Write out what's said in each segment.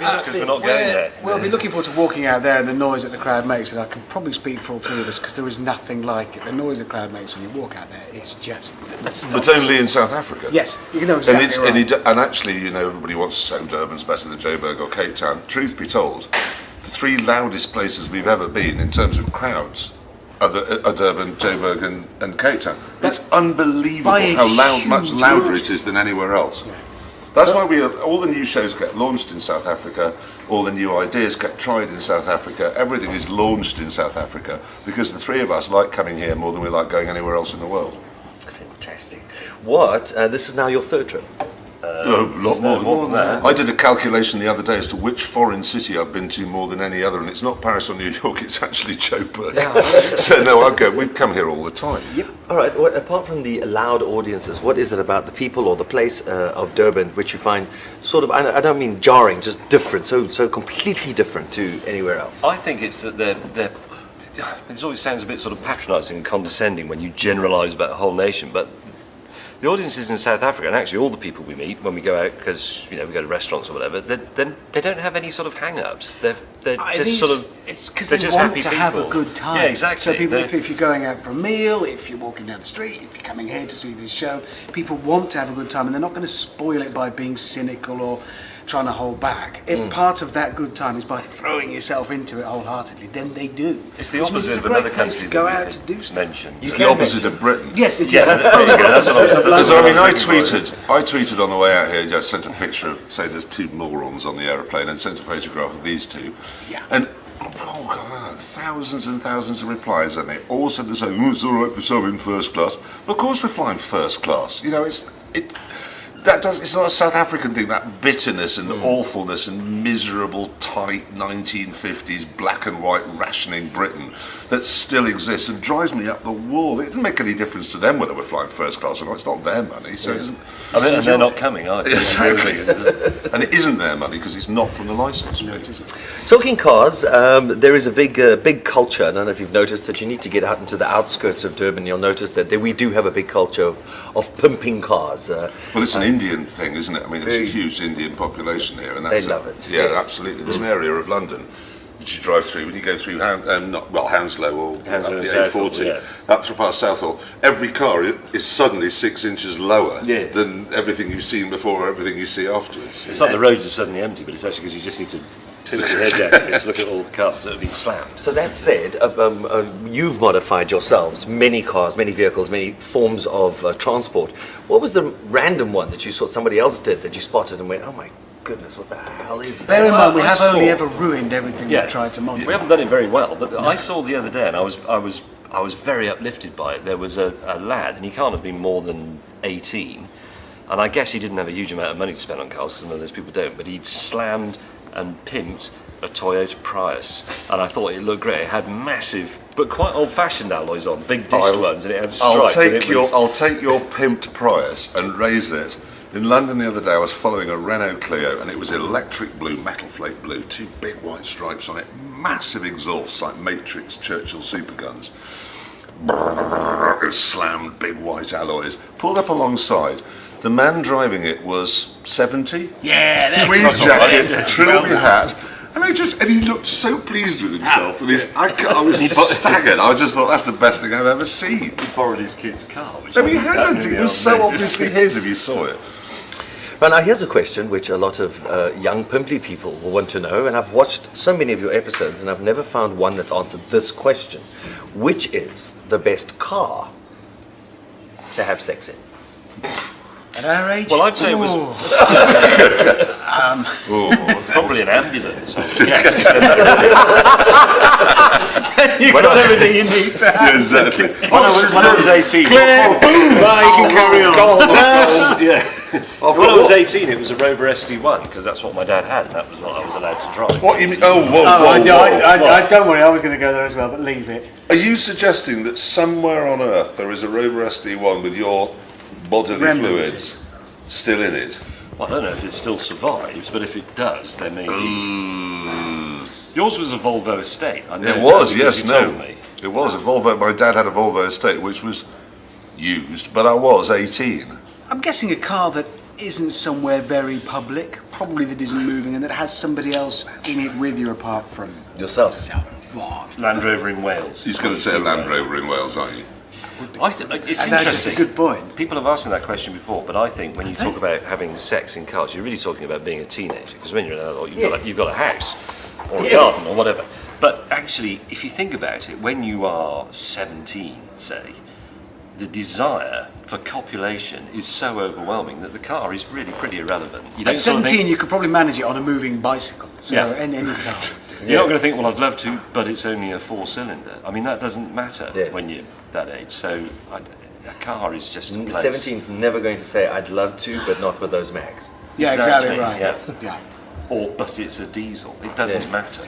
because we're not going there. We'll be looking forward to walking out there and the noise that the crowd makes, and I can probably speak for all three of us because there is nothing like it. The noise the crowd makes when you walk out there is just But only in South Africa. Yes, you know exactly right. And actually, you know, everybody wants to say Durban's better than Joburg or Cape Town. Truth be told, the three loudest places we've ever been in terms of crowds are Durban, Joburg and Cape Town. It's unbelievable how much louder it is than anywhere else. Yeah. That's why all the new shows get launched in South Africa, all the new ideas get tried in South Africa, everything is launched in South Africa, because the three of us like coming here more than we like going anywhere else in the world. Fantastic. This is now your third trip? A lot more than that. I did a calculation the other day as to which foreign city I've been to more than any other, and it's not Paris or New York, it's actually Joburg. So no, we'd come here all the time. Yep. All right, apart from the loud audiences, what is it about the people or the place of Durban which you find sort of, I don't mean jarring, just different, so completely different to anywhere else? I think it's that they're it always sounds a bit sort of patronising and condescending when you generalise about a whole nation, but the audiences in South Africa, and actually all the people we meet when we go out, because we go to restaurants or whatever, they don't have any sort of hang-ups. They're just sort of, it's because they want to have a good time. Yeah, exactly. So people, if you're going out for a meal, if you're walking down the street, if you're coming here to see this show, people want to have a good time, and they're not going to spoil it by being cynical or trying to hold back. If part of that good time is by throwing yourself into it wholeheartedly, then they do. It's the opposite of another country to go out to do stuff. It's the opposite of Britain. Yes, it is. Because I tweeted on the way out here. I sent a picture of, say, there's two morons on the aeroplane, and sent a photograph of these two. Yeah. And thousands and thousands of replies, and they all said the same. It's all right for some in first class. Of course, we're flying first class. You know, it's not a South African thing, that bitterness and awfulness and miserable, tight 1950s black and white rationing Britain that still exists and drives me up the wall. It doesn't make any difference to them whether we're flying first class or not. It's not their money, so it doesn't. And they're not coming either. Exactly. And it isn't their money because it's not from the licence. No, it isn't. Talking cars, there is a big culture. I don't know if you've noticed that you need to get out into the outskirts of Durban. You'll notice that we do have a big culture of pimping cars. Well, it's an Indian thing, isn't it? I mean, there's a huge Indian population here, and they love it. Yeah, absolutely. There's an area of London that you drive through when you go through Hounslow or up the A40, up through past Southall. Every car is suddenly 6 inches lower than everything you've seen before or everything you see afterwards. It's like the roads are suddenly empty, but it's actually because you just need to tilt your head down a bit to look at all the cars that have been slammed. So that said, you've modified yourselves many cars, many vehicles, many forms of transport. What was the random one that you saw somebody else did that you spotted and went, oh my goodness, what the hell is that? Bear in mind, we have only ever ruined everything we've tried to modify. We haven't done it very well, but I saw the other day, and I was very uplifted by it. There was a lad, and he can't have been more than 18, and I guess he didn't have a huge amount of money to spend on cars, because some of those people don't, but he'd slammed and pimped a Toyota Prius, and I thought it looked great. It had massive, but quite old-fashioned alloys on, big dished ones, and it had stripes. I'll take your pimped Prius and raise it. In London the other day, I was following a Renault Clio, and it was electric blue, metal flake blue, 2 big white stripes on it, massive exhausts like Matrix Churchill superguns. It was slammed, big white alloys. Pulled up alongside. The man driving it was 70. Yeah, that's tweed jacket, trilby hat. And he looked so pleased with himself. I was staggered. I just thought that's the best thing I've ever seen. He borrowed his kid's car. No, he hadn't. It was so obviously his if you saw it. Well, now here's a question which a lot of young pimply people will want to know, and I've watched so many of your episodes and I've never found one that's answered this question. Which is the best car to have sex in? At our age? Well, I'd say it was probably an ambulance. You've got everything you need to have. Exactly. When I was 18... Clear, boom, right, you can carry on. When I was 18, it was a Rover SD1, because that's what my dad had, and that was what I was allowed to drive. What you mean? Oh, whoa. I don't worry, I was going to go there as well, but leave it. Are you suggesting that somewhere on Earth there is a Rover SD1 with your bodily fluids still in it? Well, I don't know if it still survives, but if it does, then maybe... Yours was a Volvo estate. I know it was, yes, told me. It was a Volvo. My dad had a Volvo estate, which was used, but I was 18. I'm guessing a car that isn't somewhere very public, probably that isn't moving and that has somebody else in it with you apart from Yourself. yourself? What? Land Rover in Wales. He's going to say a Land Rover in Wales, aren't you? It's That's interesting. a good point. People have asked me that question before, but I think when you talk about having sex in cars, you're really talking about being a teenager. Because when you're an adult, you've got a house or a garden or whatever. But actually, if you think about it, when you are 17, say, the desire for copulation is so overwhelming that the car is really pretty irrelevant. You At don't sort of 17, think, you could probably manage it on a moving bicycle. So Yeah. any car. you're not going to think, well, I'd love to, but it's only a 4-cylinder. I mean, that doesn't matter Yeah. when you're that age. So a car is just a place. 17's never going to say, I'd love to, but not with those mags. Yeah, exactly right. Yes. Yeah. Or, but it's a diesel. It doesn't Yeah. matter.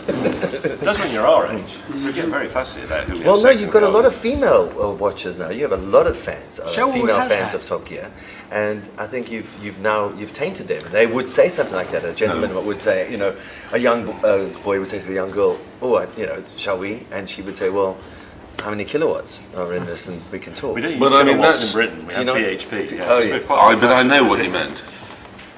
It does when you're our age. We get very fussy about who we Well, have no, sex you've in got a cars lot of with. female watchers now. You have a lot of fans, Show always female has fans had. of Top Gear, and I think you've tainted them. They would say something like that. A gentleman would say, a young boy would say to a young girl, "Oh, shall we?" And she would say, "Well, how many kilowatts are in this, and we can talk." We don't use But I mean, kilowatts that's- in Britain. We have you know- BHP. Yeah. Oh, We're yes. quite But I know fashionable. what he meant.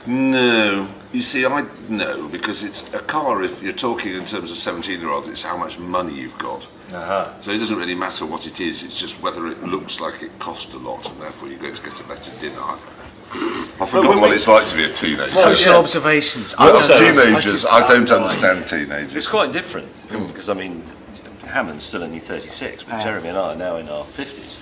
No. You see, I know, because it's a car, if you're talking in terms of 17-year-old, it's how much money you've got. Uh-huh. So it doesn't really matter what it is, it's just whether it looks like it cost a lot, and therefore you're going to get a better dinner. I've forgotten what it's like to be a teenager. Social yeah. observations. Well, so- teenagers, I don't right. understand teenagers. It's quite different because I mean, Hammond's still only 36, but Jeremy and I are now in our 50s.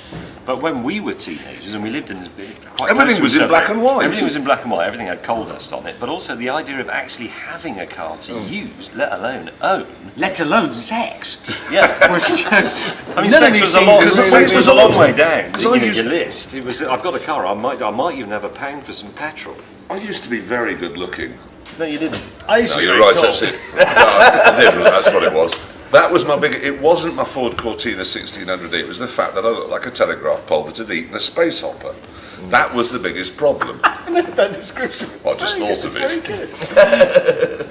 But when we were teenagers and we lived in this quite Everything close to was each in other, black and white. Everything was in black and white. Everything had coal dust on it. But also the idea of actually having a car to use, let alone own. Let alone sex. Yeah. Was just. I mean, none of sex these was a things long, are because it sex was was a a long lot- way down. because I used- Your list. It was. I've got a car. I might even have a pound for some petrol. I used to be very good looking. No, you didn't. I used No, to be you're very right, tall. that's it. No, I did, that's what it was. That was my big. It wasn't my Ford Cortina 1600E. It was the fact that I looked like a telegraph pole that had eaten a space hopper. That was the biggest problem. That description. I just thought of it.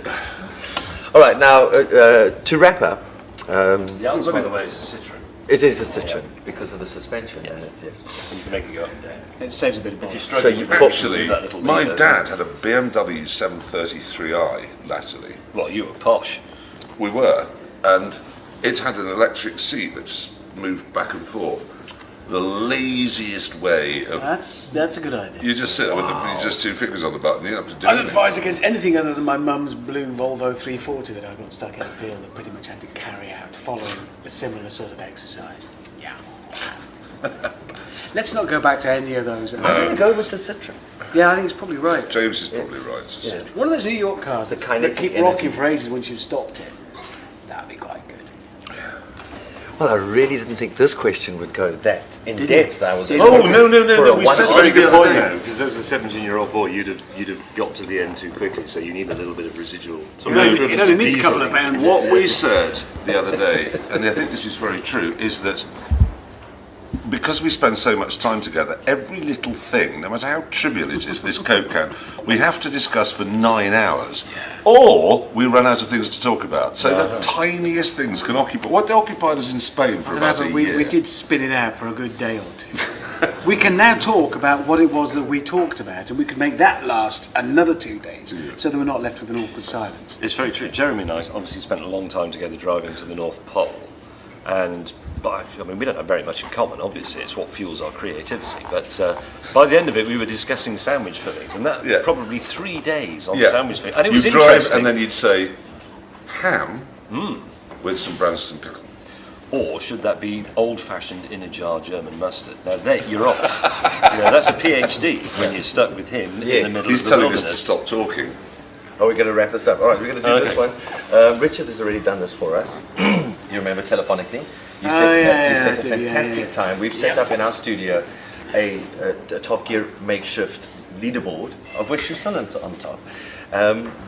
All right, now to wrap up, The answer, by the way, is a Citroen. it is a Citroen because of the suspension. Yeah. Yes. You can make it go up and down. It saves a bit of If you bother. struggle So you- with Actually, that little my lever- dad had a BMW 733i latterly. Well, you were posh. We were, and it had an electric seat that just moved back and forth. The laziest way of That's a good idea. you just sit there with just two fingers on the button. You don't have to do I'd anything. advise against anything other than my mum's blue Volvo 340 that I got stuck in a field and pretty much had to carry out following a similar sort of exercise. Yeah. Let's not go back to any of those. I'm going to go with the Citroen. Yeah, I think it's probably right. James is probably right. It's a Yeah. Citroen. One of those New York cars The that kinetic keep energy. rocking for ages once you've stopped it. That'd be quite good. Well, I really didn't think this question would go that in Did depth. you? I was Did Oh, hoping no, for a we one- said That's a very the good other point, day. though, because as a 17-year-old boy, you'd have got to the end too quickly. So you need a little bit of residual. It only needs a couple of pounds. What we said the other day, and I think this is very true, is that because we spend so much time together, every little thing, no matter how trivial it is, this Coke can, we have to discuss for 9 hours, or we run out of things to talk about. So the tiniest things can occupy. What occupied us in Spain for about a year? we did spin it out for a good day or two. We can now talk about what it was that we talked about, and we could make that last another 2 days, so that we're not left with an awkward silence. It's very true. Jeremy and I obviously spent a long time together driving to the North Pole, but I mean, we don't have very much in common. Obviously, it's what fuels our creativity. But by the end of it, we were discussing sandwich fillings, and that Yeah. probably 3 days on Yeah. sandwich fillings, and it was You'd drive interesting. and then you'd say, ham with some Branston pickle. Or should that be old-fashioned in a jar German mustard? Now there you're off. That's a PhD when you're stuck with him in Yes. the middle He's of the telling us wilderness. to stop talking. Are we going to wrap this up? All right, we're going to do Okay. this one. Richard has already done this for us. You remember telephonically? You Oh, set, yeah, you yeah, set I a do, fantastic yeah. time. We've set up in our studio a Top Gear makeshift leaderboard, of which you're still on top,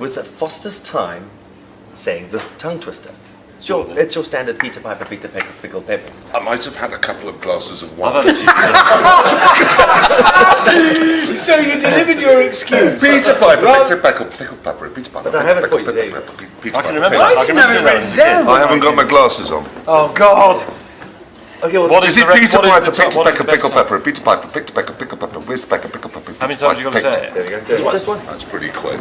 with a Foster's time saying this tongue twister. It's your standard Peter Piper, Peter Pickle, Pickle Peppers. I might have had a couple of glasses of I've wine. had a few. So you delivered your excuse. Peter Piper, Peter Pickle, Pickle Pepper, Peter Piper. But I have it for you, Peter there you Piper, go. Peter I can Piper, remember. Peter I I didn't can have it remember written that as a kid. down. I haven't got my glasses on. Oh God! Okay, well, What Is is it the Peter what is Piper, the top- Peter what is Pecker, the best Pickle time? Pepper, Peter Piper, Peter Pecker, Pickle Pepper, Whiz Pecker, Pickle Pepper. How many times have you got to say it? there we go. Just one. That's pretty quick.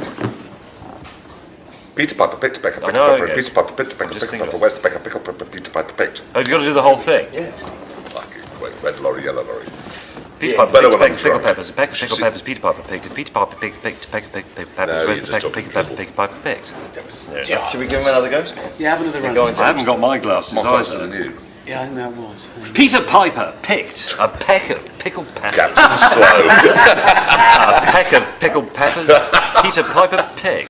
Peter Piper, Peter Pecker, I Pickle know, Pepper, yes. Peter Piper, Peter Pecker, just Pickle thinking Pepper, Whiz Pecker, Pickle Pepper, Peter Piper, picked. Oh, you've got to do the whole thing. Yes. Fucking quick. Red lorry, yellow lorry. Peter Yeah, Piper, better picked, when I'm pickle drunk. peppers, Pecker, pickle See- peppers, Peter Piper picked, Peter Piper picked, Pecker, picked peppers, No, where's you're the just Pecker, talking Pepper, dribble. Piper picked? There it is. Should we give him another go? Yeah, have another run. Go on, I haven't got my glasses More faster either. than you. Yeah, I think that was. Peter Piper picked a peck of pickled peppers. Captain Slow. A peck of pickled peppers. Peter Piper picked.